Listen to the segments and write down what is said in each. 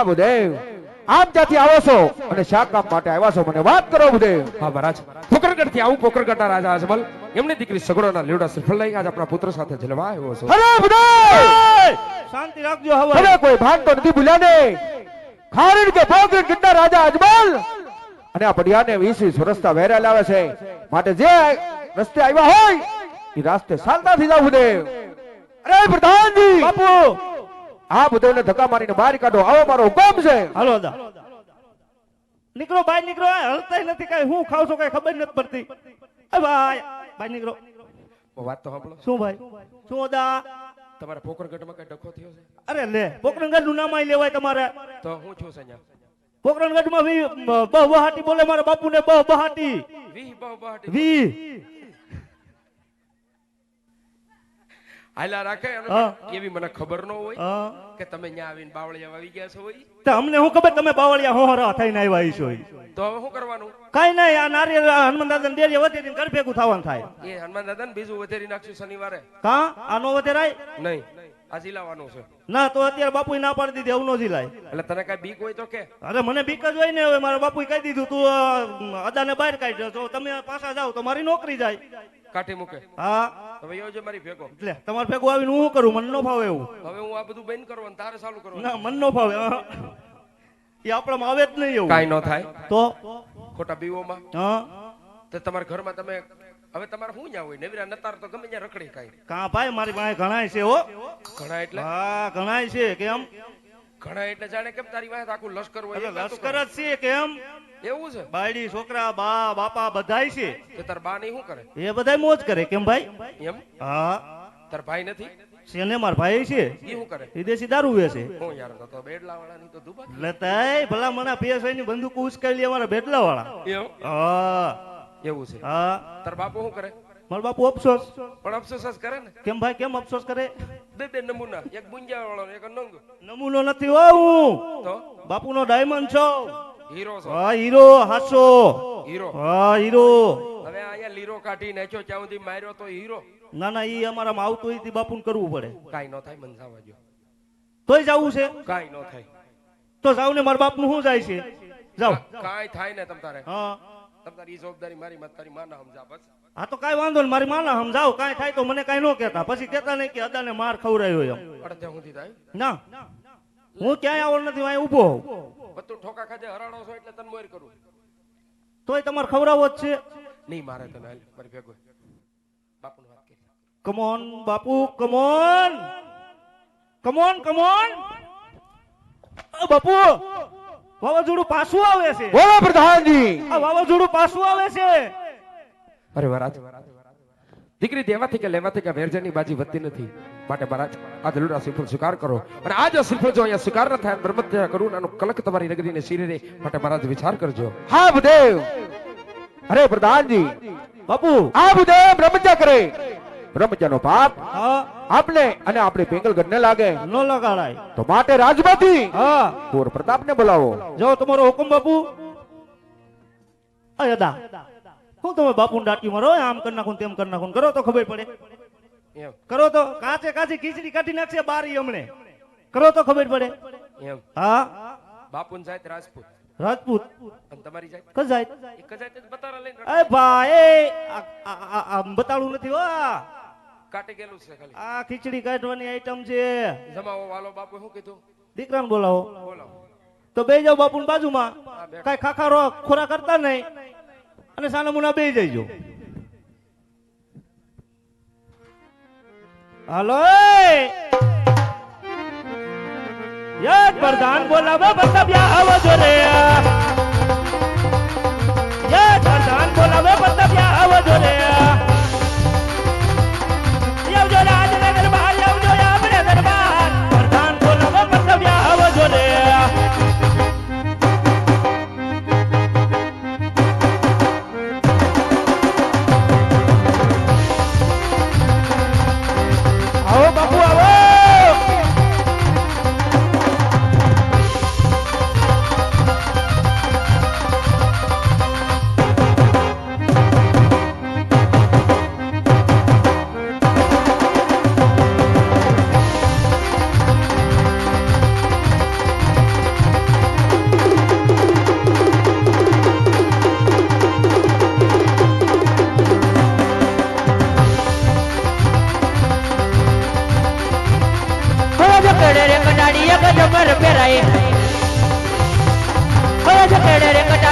હા ભૂદેવ, આપ જ્યાંથી આવો છો અને શા કામ માટે આવ્યા છો મને વાત કરો ભૂદેવ. હા મહારાજ, પોકરગઢ થી આવું પોકરગઢના રાજા અજમલ એમની દીકરી સગડોના લીવડા શ્રીફળ લઈ આજ આપણા પુત્ર સાથે જલવા આવ્યો છો. અરે ભૂદેવ, શાંતિ રાખજો. હવે હવે કોઈ ભાન તો નથી ભૂલ્યા ને? ખારીડ કે પોકરગઢના રાજા અજમલ અને આ પડિયાને 20 વર્ષથી વેરા લાવે છે, માટે જે રસ્તે આવ્યા હોય એ રાસ્તે ચાલતા થઈ જાવ ભૂદેવ. અરે પ્રધાનજી બાપુ, આ ભૂદેવને ધક્કા મારીને બહાર કાઢો, આવો મારો હુકમ છે. હાલો દા નીકળો, બાય નીકળો. હલતાય નથી, કઈ હું ખાવ છો કઈ ખબર નથી પડતી. ભાઈ બાય નીકળો. વાત તો સાંભળો. શું ભાઈ, શું દા? તમારા પોકરગઢમાં કઈ ડખો થયો છે? અરે લે, પોકરણગઢ નું નામ લેવાય તમારે? તો હું છું સન્યા. પોકરણગઢ માં બહાટી બોલે મારા બાપુ ને. બહાટી વી બહુ બહાટી વી હાલા રાખે અને હા. એવી મને ખબર ન હોય હા. કે તમે ન્યા આવીને બાવળિયા આવી ગયા છો હોય. તો અમને શું ખબર તમે બાવળિયા હોહરા થઈને આવ્યા છો? તો હવે શું કરવાનું? કઈ નહીં, આ નારિયેળ હનુમાન દાદા ડેરી વધે ઘર ભેગું થવાનું થાય. એ હનુમાન દાદા ને બીજું વધેરી નાખશું શનિવારે. કા આનો વધેરાય નહીં, આ જીલાવાનું છે. ના તો અત્યારે બાપુ ના પાડી દીધી, એવું નો જીલાય. એટલે તને કઈ બીક હોય તો કે. અરે મને બીક જ હોય ને. હવે મારા બાપુ કહી દીધું તું અદાને બહાર કાઢ્યો છો, તમે પાછા જાઓ તો મારી નોકરી જાય. કાઠી મૂકે. હા હવે યોજો મારી ભેગો. એટલે તમારે ભેગું આવીને હું કરું? મને ન ફાવે એવું. હવે હું આ બધું બંધ કરવાનું, તારે ચાલુ કરવાનું. ના મને ન ફાવે. એ આપણામાં આવે જ નહીં એવું. કાઈ ન થાય તો ખોટા બીવોમાં. હા તો તમારા ઘરમાં તમે હવે તમારે શું ન્યા હોય નવીરા નતાર તો ગમે ત્યાં રખડી કાઈ. કા ભાઈ મારી પાસે ઘણાય છે હો. ઘણા એટલે હા ઘણાય છે. કેમ ઘણા એટલે જાણે કેમ તારી પાસે આખું લશ્કર હોય. એટલે લશ્કર જ છે. કેમ એવું છે? બાયડી છોકરા બા બાપા બધાય છે. કે તાર બા ની શું કરે? એ બધાય મોજ કરે. કેમ ભાઈ? એમ? હા તાર ભાઈ નથી? છે ને, માર ભાઈ છે. ઈ શું કરે? એ દેશી દારૂ વેચે. હું યાર તો બેડલા વાળાની તો દુબા. એટલે તય ભલા મને પીએસઆઈ ની બંદૂક ઉચકાઈ અમારા બેટલા વાળા. એમ? હા એવું છે? હા. તાર બાપુ શું કરે? મારો બાપુ અફસોસ. પણ અફસોસ જ કરે ને. કેમ ભાઈ, કેમ અફસોસ કરે? બે નમૂના, એક ગુંજા વાળો ને એક નંગ. નમૂનો નથી હો હું. તો બાપુ નો ડાયમંડ છો. હીરો છો? હા હીરો હાસો. હીરો? હા હીરો. હવે અહીંયા લીરો કાઢી નાખ્યો, ત્યાં સુધી માર્યો તો હીરો. ના ના, ઈ અમારામાં આવતું હોય બાપુ ને કરવું પડે. કાઈ ન થાય, મન જવા દ્યો. તોય જવું છે? કાઈ ન થાય. તો જાવ ને, મારા બાપ નું શું જાય છે? જાવ. કાઈ થાય ને તમ તારે. હા તમ તારી જવાબદારી મારી મત તારી માના સમજા બસ. હા તો કાઈ વાંધો નહીં, મારી માના સમજાવ. કાઈ થાય તો મને કાઈ ન કહેતા. પછી કહેતા નહીં કે અદાને માર ખવરાયો એમ. અડધે સુધી થાય. ના હું ક્યાંય આવો નથી, અહીં ઊભો હોઉં. બધું ઠોકા ખાજે હરાડો છો એટલે તને મોર કરું. તોય તમારે ખવરાવો જ છે. નહીં મારે તને હાલ મારી ભેગો. બાપુને વાત કરી. કમોન બાપુ, કમોન કમોન કમોન. બાપુ વાવાઝોડું પાછું આવે છે. બોલો પ્રધાનજી. આ વાવાઝોડું પાછું આવે છે. અરે વરાજ, દીકરી દેવાથી કે લેવાથી કે વેરજની બાજી વધતી નથી. માટે મહારાજ આ દલુડા શ્રીફળ સ્વીકાર કરો. અને આ જો શ્રીફળ જો અહીંયા સ્વીકાર ન થાય, બ્રહ્મત્યા કરુણાનો કલક તમારી નગરીને શિરે રે. માટે મહારાજ વિચાર કરજો. હા ભૂદેવ. અરે પ્રધાનજી, બાપુ આ ભૂદેવ બ્રહ્મચર્ય કરે. બ્રહ્મચર્યનો પાપ હા આપને અને આપણે પેંગલગઢ ને લાગે ન લગાડાય. તો માટે રાજમાંથી હા પૂર પ્રતાપને બોલાવો. જો તમારો હુકમ બાપુ. અયદા હું તમે બાપુ દાટી મારો, આમ કરી નાખું તેમ કરી નાખું, કરો તો ખબર પડે. એમ કરો તો કાચે કાચી ખીચડી કાઢી નાખશે બારી હમણે. કરો તો ખબર પડે. એમ હા બાપુન જાત રાજપૂત રાજપૂત. અને તમારી જાત કજાય એક જાત જ બતારા લઈને એ ભાઈ આ બતાડું નથી હો. કાટી ગયેલું છે ખાલી. આ ખીચડી કાઢવાની આઈટમ છે. જમાવો વાલો બાપુ શું કીધું? દીકરાને બોલાવો. બોલાવો. તો બે જાવ બાપુ બાજુમાં. હા, બેઠો. કઈ ખાખા ખોરા કરતા નહીં અને સાના મુના બે જઈજો. હાલો યે પ્રધાન બોલાવે બતબ્યા આવજો રે. યે પ્રધાન બોલાવે બતબ્યા આવજો રે. આવજો રાજનગર દરબાર, આવજો આપણે દરબાર. પ્રધાન બોલાવે બતબ્યા આવજો રે. આવો બાપુ આવો.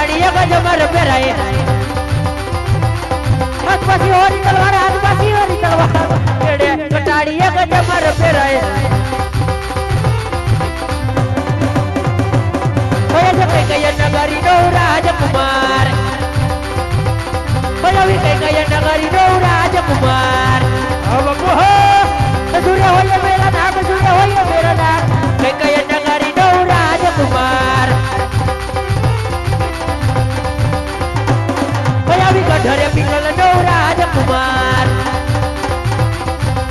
ઘટાડીએ ગજમર પહેરાય હાથ પાછી હોરી તલવાર હાથ પાછી હોરી તલવાર કેડે ઘટાડીએ ગજમર પહેરાય ભય કઈ કઈ નગરી નો રાજકુમાર ભય કઈ કઈ નગરી નો રાજકુમાર બાપુ હા સૂર્ય હોય મેરા નામ સૂર્ય હોય મેરા નામ કઈ કઈ નગરી નો રાજકુમાર ભયાવી ગઢરે પિંગલ નો રાજકુમાર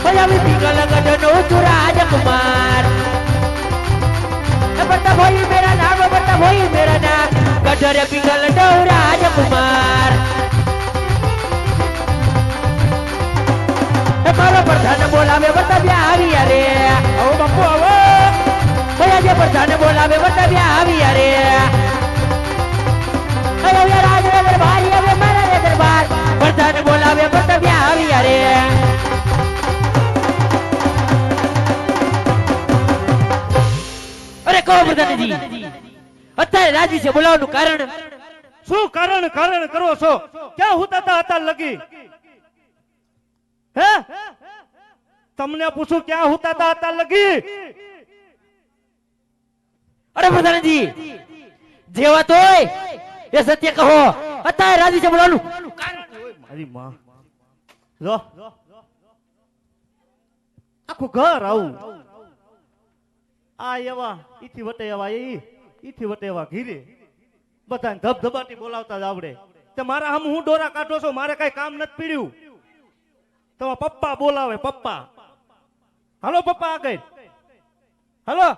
ભયાવી પિંગલ ગઢ નો તું રાજકુમાર બતા ભાઈ મેરા નામ બતા ભાઈ મેરા નામ ગઢરે પિંગલ નો રાજકુમાર મારો પ્રધાન બોલાવે બતાવ્યા આવી અરે આવો બાપુ આવો ભયા જે પ્રધાન બોલાવે બતાવ્યા આવી અરે હવે રાજ દરબાર હવે મારા દરબાર પ્રધાન બોલાવે બતાવ્યા આવી અરે અરે કહો પ્રધાનજી અત્યારે રાજી છે બોલાવવાનું કારણ શું કારણ કરો છો ક્યાં હુતા હતા લગી હે તમને પૂછું ક્યાં હુતા હતા લગી અરે પ્રધાનજી જે વાત હોય એ સત્ય કહો અત્યારે રાજી છે બોલાવવાનું મારી માં જો આખું ઘર આવું આ એવા ઈથી વટે એવા ઈથી વટે એવા ઘીરે બધાને ધબધબાટી બોલાવતા જ આવડે તે મારા હમ હું ડોરા કાઢો છો મારે કઈ કામ નથી પીડ્યું તમારા પપ્પા બોલાવે પપ્પા હાલો પપ્પા આગળ હાલો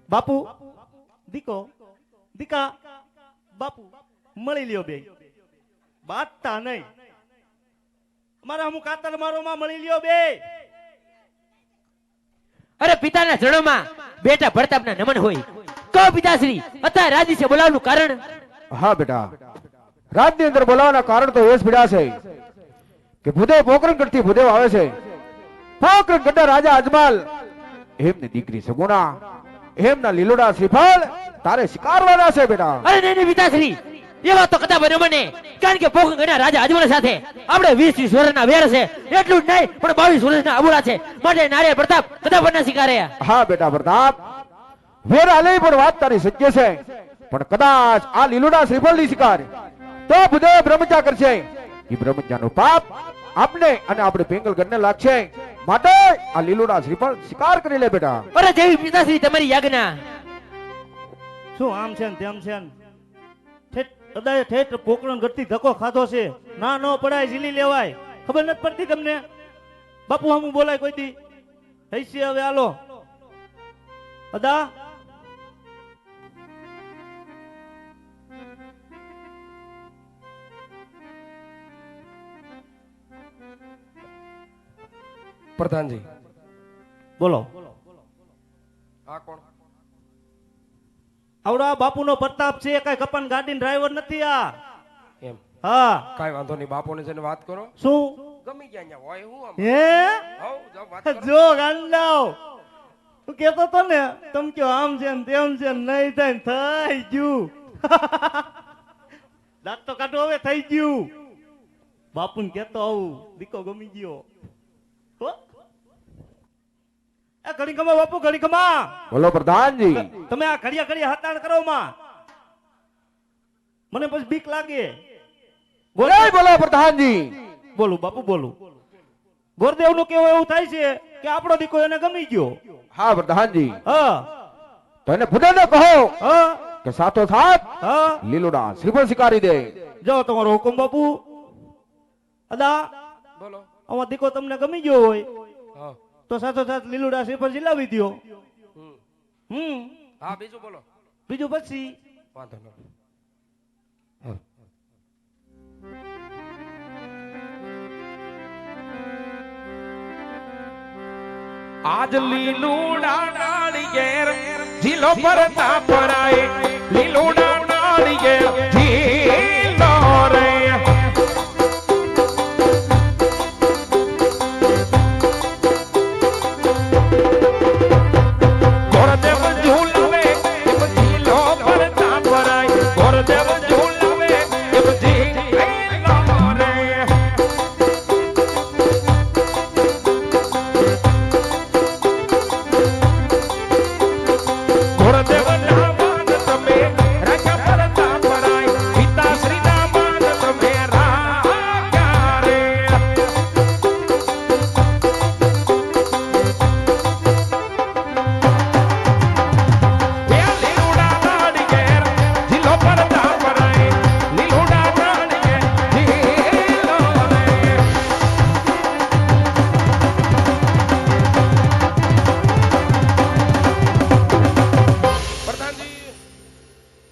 બાપુ દીકા બાપુ મળી લ્યો બે બાતતા નહીં મારા હું કાતર મારો માં મળી લ્યો બે અરે પિતાના ચરણોમાં બેટા પ્રતાપના નમન હોય કહો પિતાશ્રી અત્યારે રાજી છે બોલાવવાનું કારણ હા બેટા રાજની અંદર બોલાવાના કારણ તો એ જ પીડા છે કે ભૂદેવ પોકરણગઢ થી ભૂદેવ આવે છે પોકરણગઢના રાજા અજમાલ એમની દીકરી સગુણા એમના લીલોડા શ્રીફળ તારે શિકારવાના છે બેટા અરે નહીં પિતાશ્રી એવા તો કદાચ બને મને કારણ કે પોકરણગઢના રાજા અજમલ સાથે આપણે 20 વર્ષના વેર છે એટલું જ નહીં પણ 22 વર્ષના અબુડા છે માટે નારે પ્રતાપ કદાચ બના શિકારે હા બેટા પ્રતાપ વેર આલે પણ વાત તારી સત્ય છે પણ કદાચ આ લીલોડા શ્રીફળની શિકાર તો ભૂદેવ બ્રહ્મચા કરશે એ બ્રહ્મચાનું પાપ આપણે અને આપણે પેંગલગઢને લાગશે માટે આ લીલોડા શ્રીફળ શિકાર કરી લે બેટા અરે જેવી પિતાશ્રી તમારી યાજ્ઞા શું આમ છે ને તેમ છે ને કદાચ ઠેઠ પોકરણગઢ થી ધક્કો ખાધો છે ના નો પડાય ઝીલી લેવાય ખબર નથી પડતી તમને બાપુ હમ બોલાય કોઈ દી હૈસી હવે હાલો અદા પ્રધાનજી બોલો આ કોણ આવડા બાપુનો પ્રતાપ છે કઈ કપન ગાડી ડ્રાઈવર નથી આ એમ હા કાઈ વાંધો નહીં બાપુને જઈને વાત કરો શું ગમી ગયા અહીંયા હોય હું આમ હે હઉ જાઓ વાત કરો. જો ગાંડાવ તું કેતો તો ને તમ કયો આમ છે ને તેમ છે ને નહીં થાય ને થઈ ગયું દાંત તો કાઢો હવે થઈ ગયું બાપુને કેતો આવું દીકો ગમી ગયો હો? એ ઘડી ખમા બાપુ ઘડી ખમા બોલો પ્રધાનજી તમે આ ઘડિયા હતાણ કરો માં મને પછી બીક લાગે બોલે બોલો પ્રધાનજી બોલું બાપુ બોલું ગોરદેવ નું કેવું એવું થાય છે કે આપણો દીકો એને ગમી ગયો હા પ્રધાનજી હા તો એને ભૂદેવને કહો હા કે સાથો સાથ હા લીલોડા શ્રીફળ શિકારી દે જાઓ તમારો હુકમ બાપુ અદા બોલો આમાં દીકો તમને ગમી ગયો હોય હા તો સાથો સાથ લીલુડા શ્રીફળ જીલાવી દો હમ. હા બીજું બોલો બીજું પછી વાંધો નહીં આજ લીલુડા નાળિયેર ઝીલો પરતા પરાય લીલુડા નાળિયેર ઝીલો રે ગોરદેવ ઝુલાવે એમ જીલો રે ગોરદેવ ના માન તમે રાખ્યા પરતા પરાય પિતાશ્રી ના માન તમે રાખ્યા રે લીલુડા નાળિયેર ઝીલો પરતા પરાય લીલુડા નાળિયેર ઝીલો રે પ્રધાનજી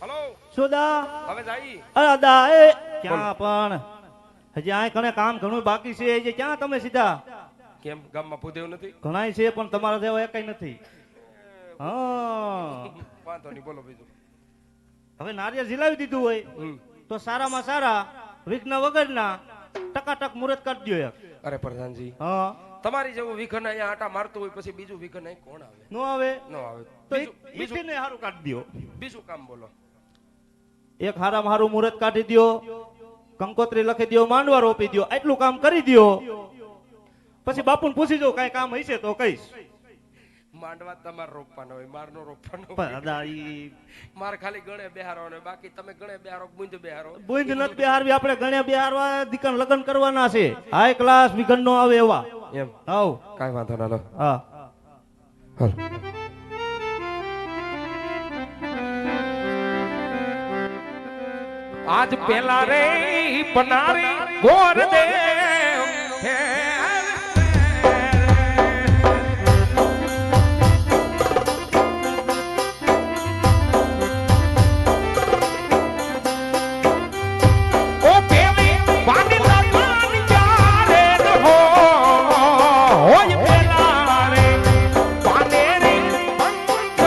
હલો સુદા હવે જાય અરે દા એ ક્યાં પણ હજી આ કણે કામ ઘણું બાકી છે એ જે ક્યાં તમે સીધા કેમ ગામમાં પૂદેવ નથી ઘણાય છે પણ તમારા જેવા એકાઈ નથી હા વાંધો નહીં બોલો બીજું હવે નારિયેળ ઝીલાવી દીધું હોય તો સારામાં સારા વિઘ્ન વગરના ટકાટક મુહૂર્ત કાઢી દ્યો એક અરે પ્રધાનજી હા તમારી જેવું વિઘન અહીંયા આટા મારતું હોય પછી બીજું વિઘન અહીં કોણ આવે નો આવે ન આવે તો બીજું ઈથીને હારું કાઢી દ્યો બીજું કામ બોલો એક હારામાં હારું મુહૂર્ત કાઢી દ્યો કંકોત્રી લખી દ્યો માંડવા રોપી દ્યો આટલું કામ કરી દ્યો પછી બાપુને પૂછી જો કઈ કામ હશે તો કહીશ માંડવા તમારે રોપવાનો હોય માર નો રોપવાનો પણ હોય. દાદા ઈ માર ખાલી ગણે બેહારો ને બાકી તમે ગણે બેહારો ગુંજ બેહારો બુંદ નત બિહારવી આપણે ગણ્યા બિહારવા દીકન લગ્ન કરવાના છે હાઈ ક્લાસ વિઘન નો આવે એવા એમ આવ કાઈ વાંધો ના લો હા હાલ આજ પેલા રે પનારી ગોરદેવ હે ઓ પેલી વાડી લગાની ચારે હો હોય પેલા રે પાને રે પંચક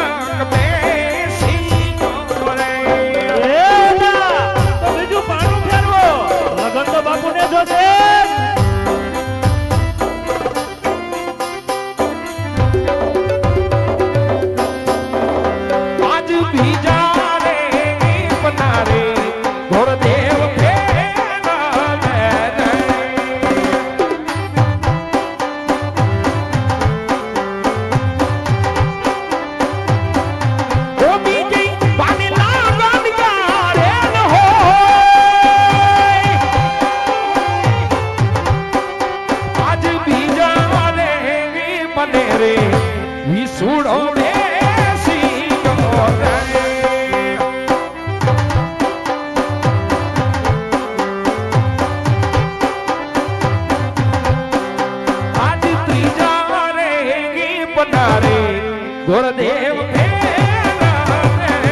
બેસી રે એ ના તો બીજું પાણું ફેરવો લગન તો બાપુને જોશે આજ બીજા રે પનારે ગોરદેવ ફેરા રે ઓ બીજી પાણી લાગન યારે ન હોય આજ બીજા રે બને રે વિસુડો બેસી ગયો રે આજ ત્રીજા રે બનારે ગોરદેવ ફેરા રે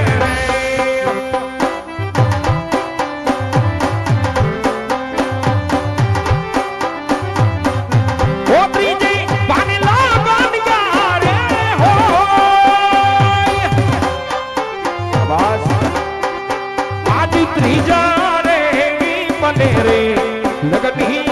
ઓ ત્રીજી પાણી લાગન યારે હોય બસ આજ ત્રીજા રે બને રે લગની